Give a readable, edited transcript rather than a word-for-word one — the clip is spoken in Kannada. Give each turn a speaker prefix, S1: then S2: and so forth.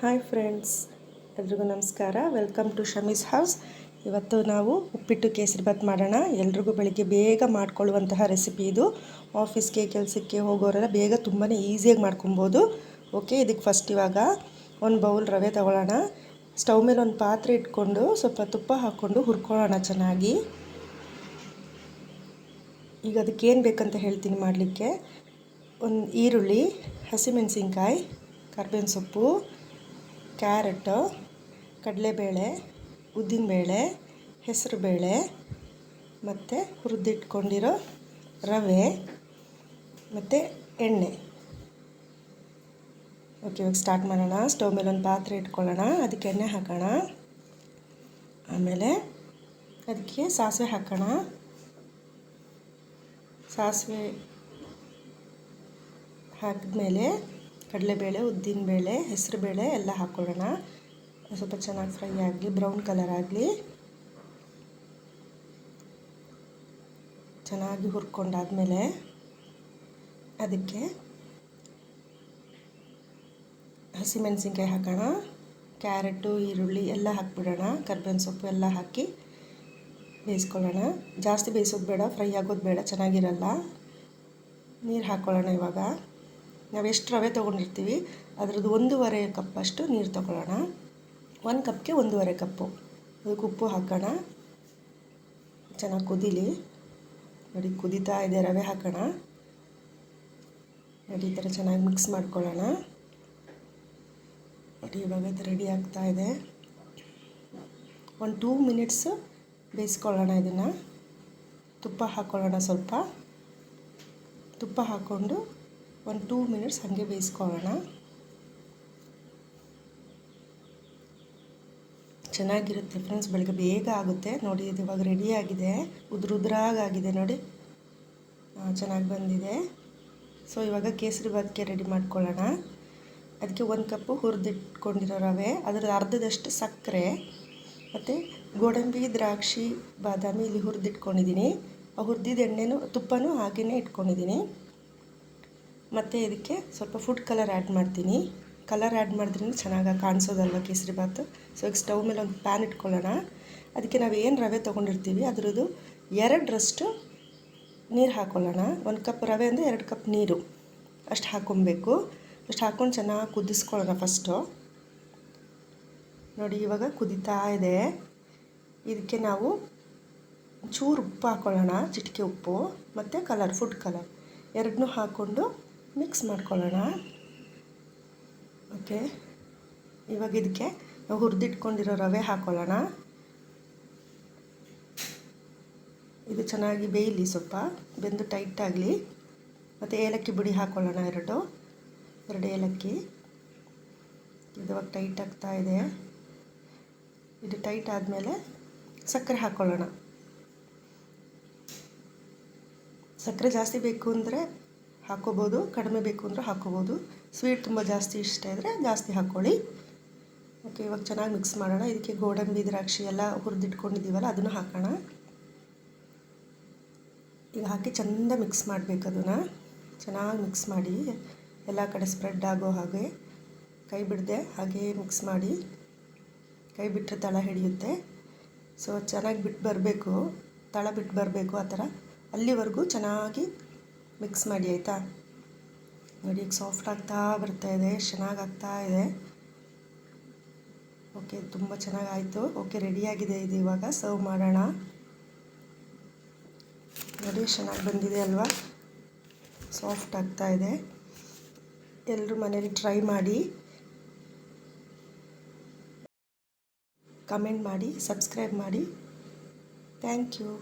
S1: ಹಾಯ್ ಫ್ರೆಂಡ್ಸ್, ಎಲ್ರಿಗೂ ನಮಸ್ಕಾರ. Welcome to Shami's house. ಇವತ್ತು ನಾವು ಉಪ್ಪಿಟ್ಟು ಕೇಸರಿಬಾತ್ ಮಾಡೋಣ. ಎಲ್ರಿಗೂ ಬೆಳಿಗ್ಗೆ ಬೇಗ ಮಾಡ್ಕೊಳ್ಳುವಂತಹ ರೆಸಿಪಿ ಇದು. ಆಫೀಸ್ಗೆ ಕೆಲಸಕ್ಕೆ ಹೋಗೋರೆಲ್ಲ ಬೇಗ ತುಂಬಾ ಈಸಿಯಾಗಿ ಮಾಡ್ಕೊಬೋದು. ಓಕೆ, ಇದಕ್ಕೆ ಫಸ್ಟ್ ಇವಾಗ ಒಂದು ಬೌಲ್ ರವೆ ತಗೊಳ್ಳೋಣ. ಸ್ಟವ್ ಮೇಲೆ ಒಂದು ಪಾತ್ರೆ ಇಟ್ಕೊಂಡು ಸ್ವಲ್ಪ ತುಪ್ಪ ಹಾಕ್ಕೊಂಡು ಹುರ್ಕೊಳ್ಳೋಣ ಚೆನ್ನಾಗಿ. ಈಗ ಅದಕ್ಕೇನು ಬೇಕಂತ ಹೇಳ್ತೀನಿ ಮಾಡಲಿಕ್ಕೆ. ಒಂದು ಈರುಳ್ಳಿ, ಹಸಿಮೆಣಸಿನ್ಕಾಯಿ, ಕರ್ಬೇವಿನ ಸೊಪ್ಪು, ಕ್ಯಾರೆಟು, ಕಡಲೆಬೇಳೆ, ಉದ್ದಿನಬೇಳೆ, ಹೆಸರುಬೇಳೆ ಮತ್ತು ಹುರಿದಿಟ್ಕೊಂಡಿರೋ ರವೆ ಮತ್ತು ಎಣ್ಣೆ. ಓಕೆ, ಇವಾಗ ಸ್ಟಾರ್ಟ್ ಮಾಡೋಣ. ಸ್ಟವ್ ಮೇಲೆ ಒಂದು ಪಾತ್ರೆ ಇಟ್ಕೊಳ್ಳೋಣ. ಅದಕ್ಕೆ ಎಣ್ಣೆ ಹಾಕೋಣ. ಆಮೇಲೆ ಅದಕ್ಕೆ ಸಾಸಿವೆ ಹಾಕೋಣ. ಸಾಸಿವೆ ಹಾಕಿದ್ಮೇಲೆ ಕಡಲೆಬೇಳೆ, ಉದ್ದಿನಬೇಳೆ, ಹೆಸರುಬೇಳೆ ಎಲ್ಲ ಹಾಕ್ಕೊಳ್ಳೋಣ. ಸ್ವಲ್ಪ ಚೆನ್ನಾಗಿ ಫ್ರೈ ಆಗಲಿ, ಬ್ರೌನ್ ಕಲರ್ ಆಗಲಿ. ಚೆನ್ನಾಗಿ ಹುರ್ಕೊಂಡಾದ್ಮೇಲೆ ಅದಕ್ಕೆ ಹಸಿಮೆಣಸಿನ್ಕಾಯಿ ಹಾಕೋಣ. ಕ್ಯಾರೆಟು, ಈರುಳ್ಳಿ ಎಲ್ಲ ಹಾಕ್ಬಿಡೋಣ. ಕರ್ಬೇವಿನ ಸೊಪ್ಪು ಎಲ್ಲ ಹಾಕಿ ಬೇಯಿಸ್ಕೊಳ್ಳೋಣ. ಜಾಸ್ತಿ ಬೇಯಿಸೋದು ಬೇಡ, ಫ್ರೈ ಆಗೋದು ಬೇಡ, ಚೆನ್ನಾಗಿರಲ್ಲ. ನೀರು ಹಾಕ್ಕೊಳ್ಳೋಣ. ಇವಾಗ ನಾವು ಎಷ್ಟು ರವೆ ತೊಗೊಂಡಿರ್ತೀವಿ ಅದರದ್ದು 1.5 ಕಪ್ಪಷ್ಟು ನೀರು ತೊಗೊಳ್ಳೋಣ. 1 ಕಪ್ಗೆ 1.5 ಕಪ್ಪು. ಅದಕ್ಕೆ ಉಪ್ಪು ಹಾಕೋಣ. ಚೆನ್ನಾಗಿ ಕುದೀಲಿ. ನೋಡಿ, ಕುದೀತಾ ಇದೆ. ರವೆ ಹಾಕೋಣ. ನೋಡಿ, ಈ ಥರ ಚೆನ್ನಾಗಿ ಮಿಕ್ಸ್ ಮಾಡ್ಕೊಳ್ಳೋಣ. ನೋಡಿ, ಇವಾಗ ಇದು ರೆಡಿ ಆಗ್ತಾ ಇದೆ. ಒಂದು 2 ಮಿನಿಟ್ಸ್ ಬೇಯಿಸ್ಕೊಳ್ಳೋಣ. ಇದನ್ನು ತುಪ್ಪ ಹಾಕ್ಕೊಳ್ಳೋಣ. ಸ್ವಲ್ಪ ತುಪ್ಪ ಹಾಕ್ಕೊಂಡು ಒಂದು 2 ಮಿನಿಟ್ಸ್ ಹಾಗೆ ಬೇಯಿಸ್ಕೊಳ್ಳೋಣ. ಚೆನ್ನಾಗಿರುತ್ತೆ ಫ್ರೆಂಡ್ಸ್, ಬೆಳಗ್ಗೆ ಬೇಗ ಆಗುತ್ತೆ. ನೋಡಿ, ಇದು ಇವಾಗ ರೆಡಿಯಾಗಿದೆ. ಉದ್ರಾಗಾಗಿದೆ ನೋಡಿ, ಚೆನ್ನಾಗಿ ಬಂದಿದೆ. ಸೊ ಇವಾಗ ಕೇಸರಿಬಾತ್ಗೆ ರೆಡಿ ಮಾಡ್ಕೊಳ್ಳೋಣ. ಅದಕ್ಕೆ 1 ಕಪ್ಪು ಹುರಿದಿಟ್ಕೊಂಡಿರೋ ರವೆ, ಅದರ ಅರ್ಧದಷ್ಟು ಸಕ್ಕರೆ ಮತ್ತು ಗೋಡಂಬಿ, ದ್ರಾಕ್ಷಿ, ಬಾದಾಮಿ ಇಲ್ಲಿ ಹುರಿದಿಟ್ಕೊಂಡಿದ್ದೀನಿ. ಆ ಹುರಿದಿದ್ದ ಎಣ್ಣೆನೂ ತುಪ್ಪನೂ ಹಾಗೆಯೇ ಇಟ್ಕೊಂಡಿದ್ದೀನಿ. ಮತ್ತು ಇದಕ್ಕೆ ಸ್ವಲ್ಪ ಫುಡ್ ಕಲರ್ ಆ್ಯಡ್ ಮಾಡ್ತೀನಿ. ಕಲರ್ ಆ್ಯಡ್ ಮಾಡಿದ್ರೂ ಚೆನ್ನಾಗಿ ಕಾಣಿಸೋದಲ್ವ ಕೇಸರಿಬಾತು. ಸೊ ಈಗ ಸ್ಟವ್ ಮೇಲೆ ಒಂದು ಪ್ಯಾನ್ ಇಟ್ಕೊಳ್ಳೋಣ. ಅದಕ್ಕೆ ನಾವು ಏನು ರವೆ ತೊಗೊಂಡಿರ್ತೀವಿ ಅದರದ್ದು 2ರಷ್ಟು ನೀರು ಹಾಕ್ಕೊಳ್ಳೋಣ. 1 ಕಪ್ ರವೆ ಅಂದರೆ 2 ಕಪ್ ನೀರು ಅಷ್ಟು ಹಾಕ್ಕೊಬೇಕು. ಅಷ್ಟು ಹಾಕ್ಕೊಂಡು ಚೆನ್ನಾಗಿ ಕುದಿಸ್ಕೊಳ್ಳೋಣ ಫಸ್ಟು. ನೋಡಿ, ಇವಾಗ ಕುದೀತಾ ಇದೆ. ಇದಕ್ಕೆ ನಾವು ಚೂರು ಉಪ್ಪು ಹಾಕ್ಕೊಳ್ಳೋಣ. ಚಿಟಿಕೆ ಉಪ್ಪು ಮತ್ತು ಫುಡ್ ಕಲರ್ ಎರಡನ್ನೂ ಹಾಕ್ಕೊಂಡು ಮಿಕ್ಸ್ ಮಾಡ್ಕೊಳ್ಳೋಣ. ಓಕೆ, ಇವಾಗ ಇದಕ್ಕೆ ನಾವು ಹುರಿದಿಟ್ಕೊಂಡಿರೋ ರವೆ ಹಾಕ್ಕೊಳ್ಳೋಣ. ಇದು ಚೆನ್ನಾಗಿ ಬೇಯಲಿ, ಸ್ವಲ್ಪ ಬೆಂದು ಟೈಟಾಗಲಿ. ಮತ್ತು ಏಲಕ್ಕಿ ಪುಡಿ ಹಾಕ್ಕೊಳ್ಳೋಣ. 2 ಏಲಕ್ಕಿ. ಇದು ಇವಾಗ ಟೈಟ್ ಆಗ್ತಾ ಇದೆ. ಇದು ಟೈಟ್ ಆದಮೇಲೆ ಸಕ್ಕರೆ ಹಾಕ್ಕೊಳ್ಳೋಣ. ಸಕ್ಕರೆ ಜಾಸ್ತಿ ಬೇಕು ಅಂದರೆ ಹಾಕ್ಕೋಬೋದು, ಕಡಿಮೆ ಬೇಕು ಅಂದರೆ ಹಾಕ್ಕೋಬೋದು. ಸ್ವೀಟ್ ತುಂಬ ಜಾಸ್ತಿ ಇಷ್ಟ ಇದ್ದರೆ ಜಾಸ್ತಿ ಹಾಕ್ಕೊಳ್ಳಿ. ಓಕೆ, ಇವಾಗ ಚೆನ್ನಾಗಿ ಮಿಕ್ಸ್ ಮಾಡೋಣ. ಇದಕ್ಕೆ ಗೋಡಂಬಿ, ದ್ರಾಕ್ಷಿ ಎಲ್ಲ ಹುರಿದಿಟ್ಕೊಂಡಿದ್ದೀವಲ್ಲ ಅದನ್ನು ಹಾಕೋಣ. ಈಗ ಹಾಕಿ ಚೆಂದ ಮಿಕ್ಸ್ ಮಾಡಬೇಕು. ಅದನ್ನು ಚೆನ್ನಾಗಿ ಮಿಕ್ಸ್ ಮಾಡಿ ಎಲ್ಲ ಕಡೆ ಸ್ಪ್ರೆಡ್ ಆಗೋ ಹಾಗೆ ಕೈ ಬಿಡದೆ ಹಾಗೇ ಮಿಕ್ಸ್ ಮಾಡಿ. ಕೈ ಬಿಟ್ಟರೆ ತಳ ಹಿಡಿಯುತ್ತೆ. ಸೊ ಚೆನ್ನಾಗಿ ಬಿಟ್ಟು ಬರಬೇಕು, ತಳ ಬಿಟ್ಟು ಬರಬೇಕು. ಆ ಥರ ಅಲ್ಲಿವರೆಗೂ ಚೆನ್ನಾಗಿ ಮಿಕ್ಸ್ ಮಾಡಿ, ಆಯಿತಾ? ನೋಡಿ, ಈಗ ಸಾಫ್ಟ್ ಆಗ್ತಾ ಬರ್ತಾ ಇದೆ, ಚೆನ್ನಾಗಿ ಆಗ್ತಾ ಇದೆ. ಓಕೆ, ತುಂಬ ಚೆನ್ನಾಗಾಯಿತು. ಓಕೆ, ರೆಡಿಯಾಗಿದೆ. ಇದು ಇವಾಗ ಸರ್ವ್ ಮಾಡೋಣ. ನೋಡಿ, ಚೆನ್ನಾಗಿ ಬಂದಿದೆ ಅಲ್ವಾ? ಸಾಫ್ಟ್ ಆಗ್ತಾ ಇದೆ. ಎಲ್ಲರೂ ಮನೇಲಿ ಟ್ರೈ ಮಾಡಿ, ಕಮೆಂಟ್ ಮಾಡಿ, ಸಬ್ಸ್ಕ್ರೈಬ್ ಮಾಡಿ. Thank you.